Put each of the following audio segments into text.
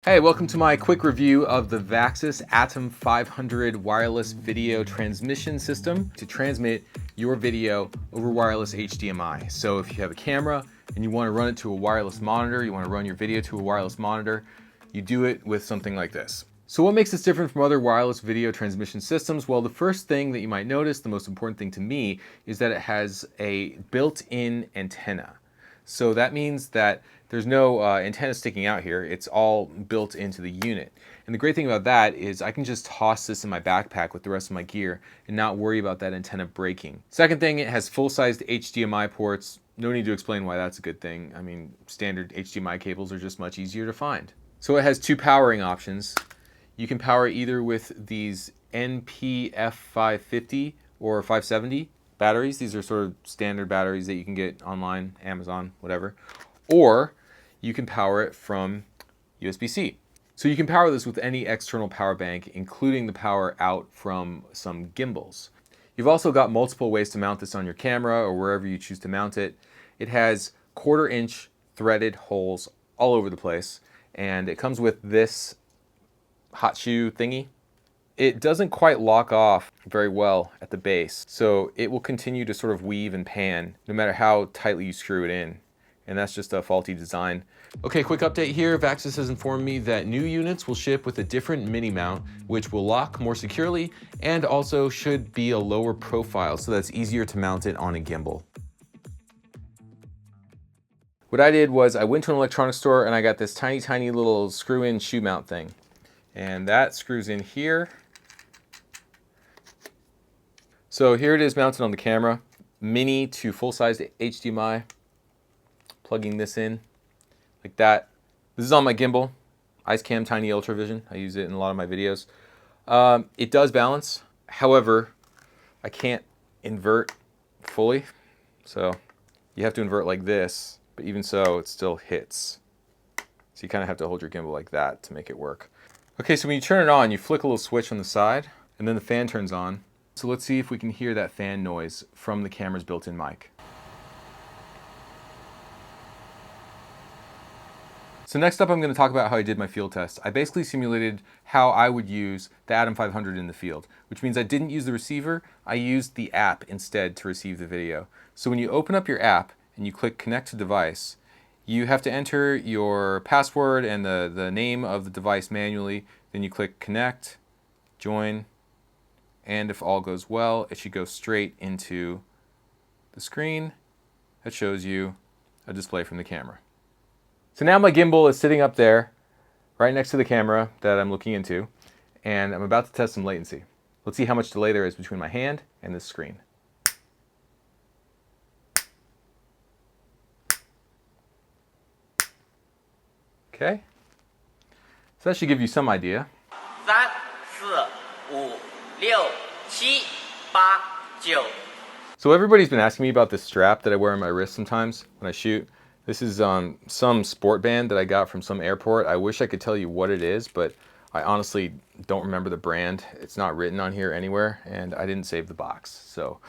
Hey, welcome to my quick review of the Vaxis Atom 500 wireless video transmission system to transmit your video over wireless HDMI. So if you have a camera and you want to run it to a wireless monitor, you want to run your video to a wireless monitor, you do it with something like this. So what makes this different from other wireless video transmission systems? Well, the first thing that you might notice, the most important thing to me, is that it has a built-in antenna. So that means that there's no antenna sticking out here. It's all built into the unit. And the great thing about that is I can just toss this in my backpack with the rest of my gear and not worry about that antenna breaking. Second thing, it has full-sized HDMI ports. No need to explain why that's a good thing. I mean, standard HDMI cables are just much easier to find. So it has two powering options. You can power either with these NP-F550 or 570 batteries. These are sort of standard batteries that you can get online, Amazon, whatever. Or you can power it from USB-C. So you can power this with any external power bank, including the power out from some gimbals. You've also got multiple ways to mount this on your camera or wherever you choose to mount it. It has 1/4-inch threaded holes all over the place, and it comes with this hot shoe thingy. It doesn't quite lock off very well at the base, so it will continue to sort of weave and pan no matter how tightly you screw it in. And that's just a faulty design. Okay, quick update here. Vaxis has informed me that new units will ship with a different mini mount, which will lock more securely and also should be a lower profile, so that's easier to mount it on a gimbal. What I did was I went to an electronics store and I got this tiny little screw-in shoe mount thing. And that screws in here. So here it is mounted on the camera, mini to full-size HDMI. Plugging this in like that. This is on my gimbal, IceCam Tiny Ultra Vision. I use it in a lot of my videos. It does balance. However, I can't invert fully. So you have to invert like this, but even so, it still hits. So you kind of have to hold your gimbal like that to make it work. Okay, so when you turn it on, you flick a little switch on the side, and then the fan turns on. So let's see if we can hear that fan noise from the camera's built-in mic. So next up, I'm going to talk about how I did my field test. I basically simulated how I would use the Atom 500 in the field, which means I didn't use the receiver, I used the app instead to receive the video. So when you open up your app and you click Connect to Device, you have to enter your password and the name of the device manually. Then you click Connect, Join, and if all goes well, it should go straight into the screen that shows you a display from the camera. So now my gimbal is sitting up there, right next to the camera that I'm looking into, and I'm about to test some latency. Let's see how much delay there is between my hand and this screen. Okay, so that should give you some idea. 3、4、5、6、7、8、9。 So everybody's been asking me about this strap that I wear on my wrist sometimes when I shoot. This is some sport band that I got from some airport. I wish I could tell you what it is, but I honestly don't remember the brand. It's not written on here anywhere, and I didn't save the box. So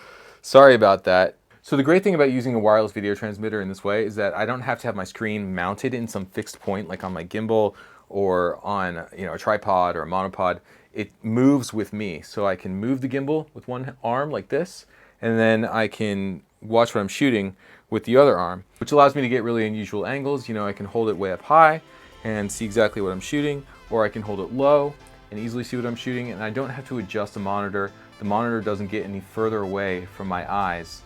sorry about that. So the great thing about using a wireless video transmitter in this way is that I don't have to have my screen mounted in some fixed point like on my gimbal or on a tripod or a monopod. It moves with me, so I can move the gimbal with one arm like this, and then I can watch what I'm shooting with the other arm, which allows me to get really unusual angles. I can hold it way up high and see exactly what I'm shooting, or I can hold it low and easily see what I'm shooting, and I don't have to adjust the monitor. The monitor doesn't get any further away from my eyes.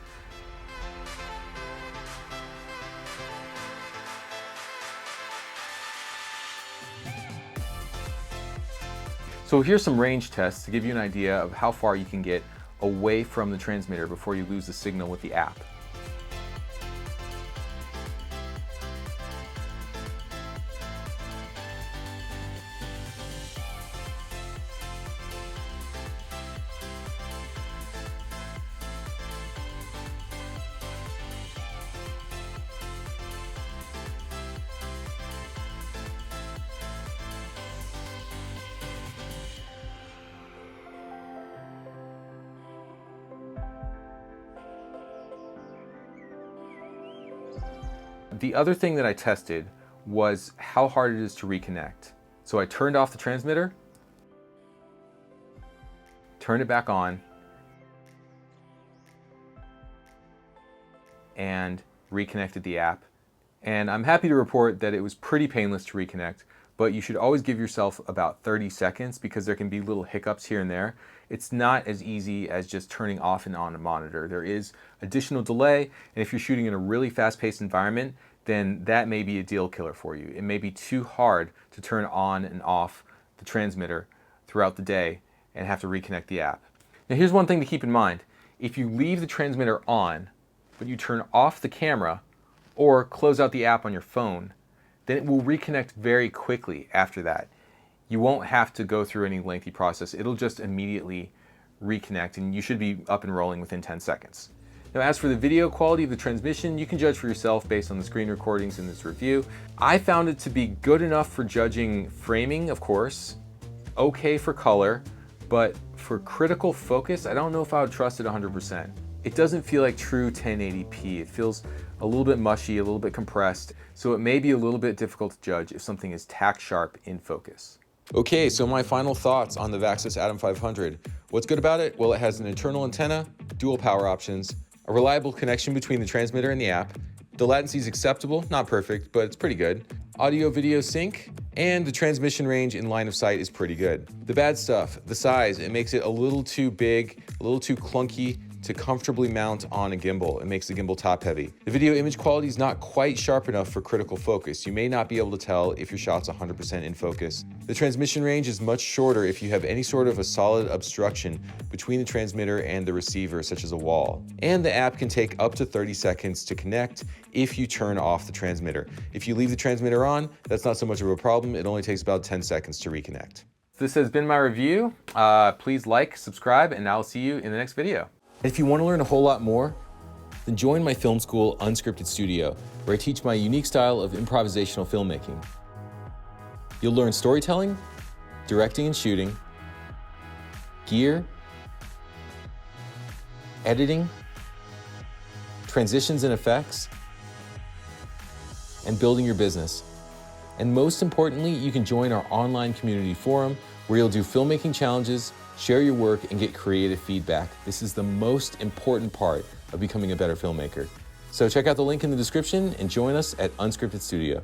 So here's some range tests to give you an idea of how far you can get away from the transmitter before you lose the signal with the app. The other thing that I tested was how hard it is to reconnect. So I turned off the transmitter, turned it back on, and reconnected the app. And I'm happy to report that it was pretty painless to reconnect, but you should always give yourself about 30 seconds because there can be little hiccups here and there. It's not as easy as just turning off and on a monitor. There is additional delay, and if you're shooting in a really fast-paced environment, then that may be a deal killer for you. It may be too hard to turn on and off the transmitter throughout the day and have to reconnect the app. Now here's one thing to keep in mind. If you leave the transmitter on, but you turn off the camera or close out the app on your phone, then it will reconnect very quickly after that. You won't have to go through any lengthy process. It'll just immediately reconnect and you should be up and rolling within 10 seconds. Now, as for the video quality of the transmission, you can judge for yourself based on the screen recordings in this review. I found it to be good enough for judging framing, of course, okay for color, but for critical focus, I don't know if I would trust it 100%. It doesn't feel like true 1080p. It feels a little bit mushy, a little bit compressed, so it may be a little bit difficult to judge if something is tack sharp in focus. Okay, so my final thoughts on the Vaxis Atom 500. What's good about it? Well, it has an internal antenna, dual power options, a reliable connection between the transmitter and the app. The latency is acceptable, not perfect, but it's pretty good. Audio video sync, and the transmission range in line of sight is pretty good. The bad stuff, the size, it makes it a little too big, a little too clunky to comfortably mount on a gimbal. It makes the gimbal top heavy. The video image quality is not quite sharp enough for critical focus. You may not be able to tell if your shot's 100% in focus. The transmission range is much shorter if you have any sort of a solid obstruction between the transmitter and the receiver, such as a wall. And the app can take up to 30 seconds to connect if you turn off the transmitter. If you leave the transmitter on, that's not so much of a problem. It only takes about 10 seconds to reconnect. This has been my review. Please like, subscribe, and I'll see you in the next video. And if you want to learn a whole lot more, then join my film school, Unscripted Studio, where I teach my unique style of improvisational filmmaking. You'll learn storytelling, directing and shooting, gear, editing, transitions and effects, and building your business. And most importantly, you can join our online community forum where you'll do filmmaking challenges, share your work, and get creative feedback. This is the most important part of becoming a better filmmaker. So check out the link in the description and join us at Unscripted Studio.